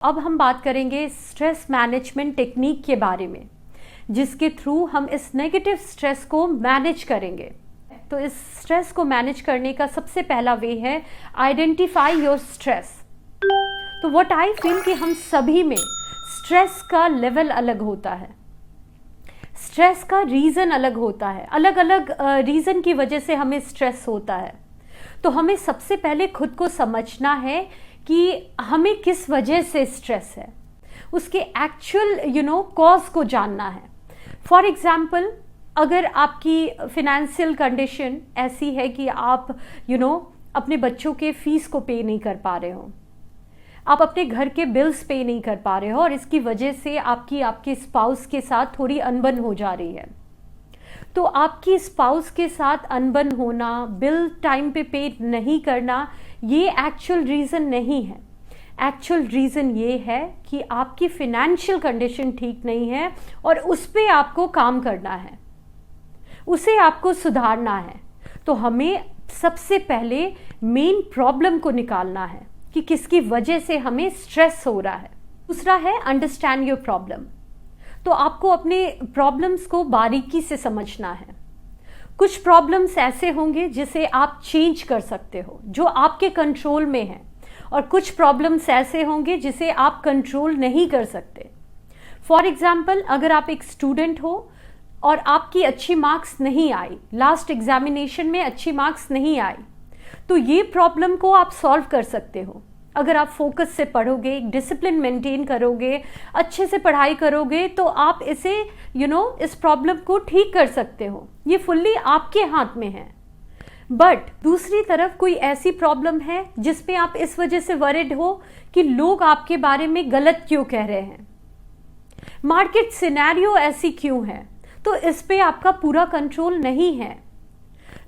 अब हम बात करेंगे स्ट्रेस मैनेजमेंट टेक्निक के बारे में, जिसके थ्रू हम इस नेगेटिव स्ट्रेस को मैनेज करेंगे। तो इस स्ट्रेस को मैनेज करने का सबसे पहला वे है आइडेंटिफाई योर स्ट्रेस। तो व्हाट आई फील कि हम सभी में स्ट्रेस का लेवल अलग होता है, स्ट्रेस का रीज़न अलग होता है, अलग अलग रीज़न की वजह से हमें स्ट्रेस होता है। तो हमें सबसे पहले खुद को समझना है कि हमें किस वजह से स्ट्रेस है, उसके एक्चुअल कॉज को जानना है। फॉर एग्जाम्पल, अगर आपकी फिनेंशियल कंडीशन ऐसी है कि आप अपने बच्चों के फीस को पे नहीं कर पा रहे हो, आप अपने घर के बिल्स पे नहीं कर पा रहे हो और इसकी वजह से आपके स्पाउस के साथ थोड़ी अनबन हो जा रही है, तो आपकी स्पाउस के साथ अनबन होना, बिल टाइम पे नहीं करना, ये एक्चुअल रीज़न नहीं है। एक्चुअल रीज़न ये है कि आपकी फिनेंशियल कंडीशन ठीक नहीं है और उस पर आपको काम करना है, उसे आपको सुधारना है। तो हमें सबसे पहले मेन प्रॉब्लम को निकालना है कि किसकी वजह से हमें स्ट्रेस हो रहा है। दूसरा है अंडरस्टैंड योर प्रॉब्लम। तो आपको अपने प्रॉब्लम्स को बारीकी से समझना है। कुछ प्रॉब्लम्स ऐसे होंगे जिसे आप चेंज कर सकते हो, जो आपके कंट्रोल में है, और कुछ प्रॉब्लम्स ऐसे होंगे जिसे आप कंट्रोल नहीं कर सकते। फॉर एग्जाम्पल, अगर आप एक स्टूडेंट हो और आपकी अच्छी मार्क्स नहीं आई, लास्ट एग्जामिनेशन में अच्छी मार्क्स नहीं आई, तो ये प्रॉब्लम को आप सॉल्व कर सकते हो। अगर आप फोकस से पढ़ोगे, एक डिसिप्लिन मेंटेन करोगे, अच्छे से पढ़ाई करोगे, तो आप इसे इस प्रॉब्लम को ठीक कर सकते हो। ये फुल्ली आपके हाथ में है। बट दूसरी तरफ कोई ऐसी प्रॉब्लम है जिस पे आप इस वजह से वरिड हो कि लोग आपके बारे में गलत क्यों कह रहे हैं, मार्केट सिनेरियो ऐसी क्यों है, तो इस पे आपका पूरा कंट्रोल नहीं है।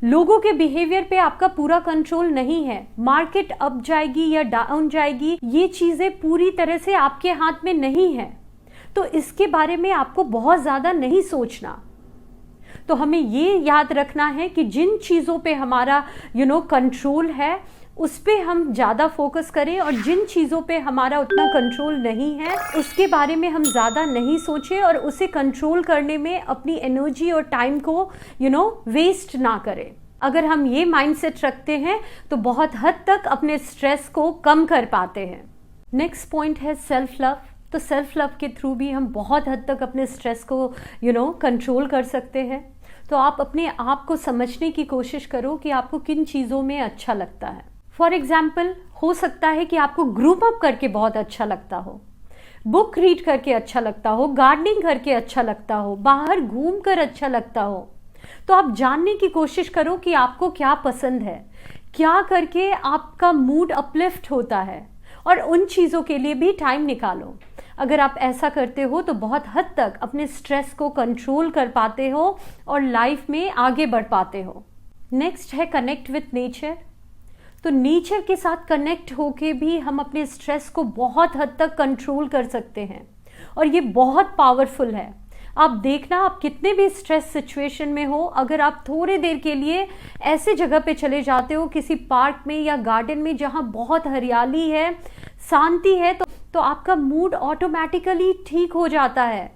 लोगों के बिहेवियर पे आपका पूरा कंट्रोल नहीं है। मार्केट अप जाएगी या डाउन जाएगी, ये चीजें पूरी तरह से आपके हाथ में नहीं है। तो इसके बारे में आपको बहुत ज्यादा नहीं सोचना। तो हमें ये याद रखना है कि जिन चीजों पे हमारा कंट्रोल है, उस पे हम ज़्यादा फोकस करें, और जिन चीज़ों पे हमारा उतना कंट्रोल नहीं है, उसके बारे में हम ज़्यादा नहीं सोचें और उसे कंट्रोल करने में अपनी एनर्जी और टाइम को वेस्ट ना करें। अगर हम ये माइंडसेट रखते हैं तो बहुत हद तक अपने स्ट्रेस को कम कर पाते हैं। नेक्स्ट पॉइंट है सेल्फ लव। तो सेल्फ लव के थ्रू भी हम बहुत हद तक अपने स्ट्रेस को कंट्रोल कर सकते हैं। तो आप अपने आप को समझने की कोशिश करो कि आपको किन चीज़ों में अच्छा लगता है। फॉर एग्जाम्पल, हो सकता है कि आपको ग्रुप अप करके बहुत अच्छा लगता हो, बुक रीड करके अच्छा लगता हो, गार्डनिंग करके अच्छा लगता हो, बाहर घूम कर अच्छा लगता हो। तो आप जानने की कोशिश करो कि आपको क्या पसंद है, क्या करके आपका मूड अपलिफ्ट होता है, और उन चीज़ों के लिए भी टाइम निकालो। अगर आप ऐसा करते हो तो बहुत हद तक अपने स्ट्रेस को कंट्रोल कर पाते हो और लाइफ में आगे बढ़ पाते हो। नेक्स्ट है कनेक्ट विथ नेचर। तो नेचर के साथ कनेक्ट होके भी हम अपने स्ट्रेस को बहुत हद तक कंट्रोल कर सकते हैं, और ये बहुत पावरफुल है। आप देखना, आप कितने भी स्ट्रेस सिचुएशन में हो, अगर आप थोड़ी देर के लिए ऐसे जगह पे चले जाते हो, किसी पार्क में या गार्डन में जहाँ बहुत हरियाली है, शांति है, तो आपका मूड ऑटोमेटिकली ठीक हो जाता है,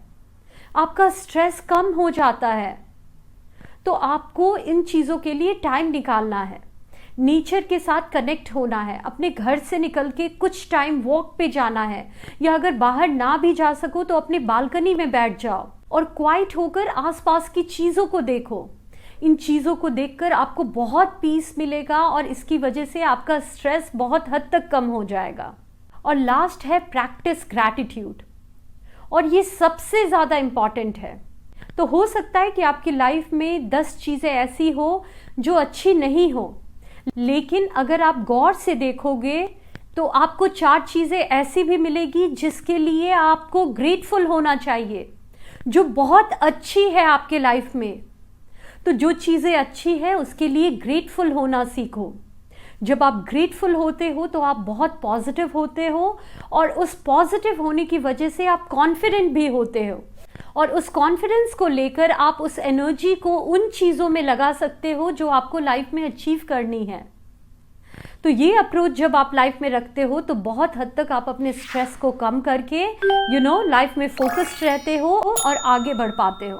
आपका स्ट्रेस कम हो जाता है। तो आपको इन चीज़ों के लिए टाइम निकालना है, नेचर के साथ कनेक्ट होना है, अपने घर से निकल के कुछ टाइम वॉक पे जाना है, या अगर बाहर ना भी जा सको तो अपने बालकनी में बैठ जाओ और क्वाइट होकर आसपास की चीज़ों को देखो। इन चीज़ों को देखकर आपको बहुत पीस मिलेगा और इसकी वजह से आपका स्ट्रेस बहुत हद तक कम हो जाएगा। और लास्ट है प्रैक्टिस ग्रैटिट्यूड, और ये सबसे ज़्यादा इम्पॉर्टेंट है। तो हो सकता है कि आपकी लाइफ में 10 चीज़ें ऐसी हो जो अच्छी नहीं हो, लेकिन अगर आप गौर से देखोगे तो आपको 4 चीज़ें ऐसी भी मिलेगी जिसके लिए आपको ग्रेटफुल होना चाहिए, जो बहुत अच्छी है आपके लाइफ में। तो जो चीज़ें अच्छी है उसके लिए ग्रेटफुल होना सीखो। जब आप ग्रेटफुल होते हो तो आप बहुत पॉजिटिव होते हो, और उस पॉजिटिव होने की वजह से आप कॉन्फिडेंट भी होते हो, और उस कॉन्फिडेंस को लेकर आप उस एनर्जी को उन चीज़ों में लगा सकते हो जो आपको लाइफ में अचीव करनी है। तो ये अप्रोच जब आप लाइफ में रखते हो तो बहुत हद तक आप अपने स्ट्रेस को कम करके लाइफ में फोकस्ड रहते हो और आगे बढ़ पाते हो।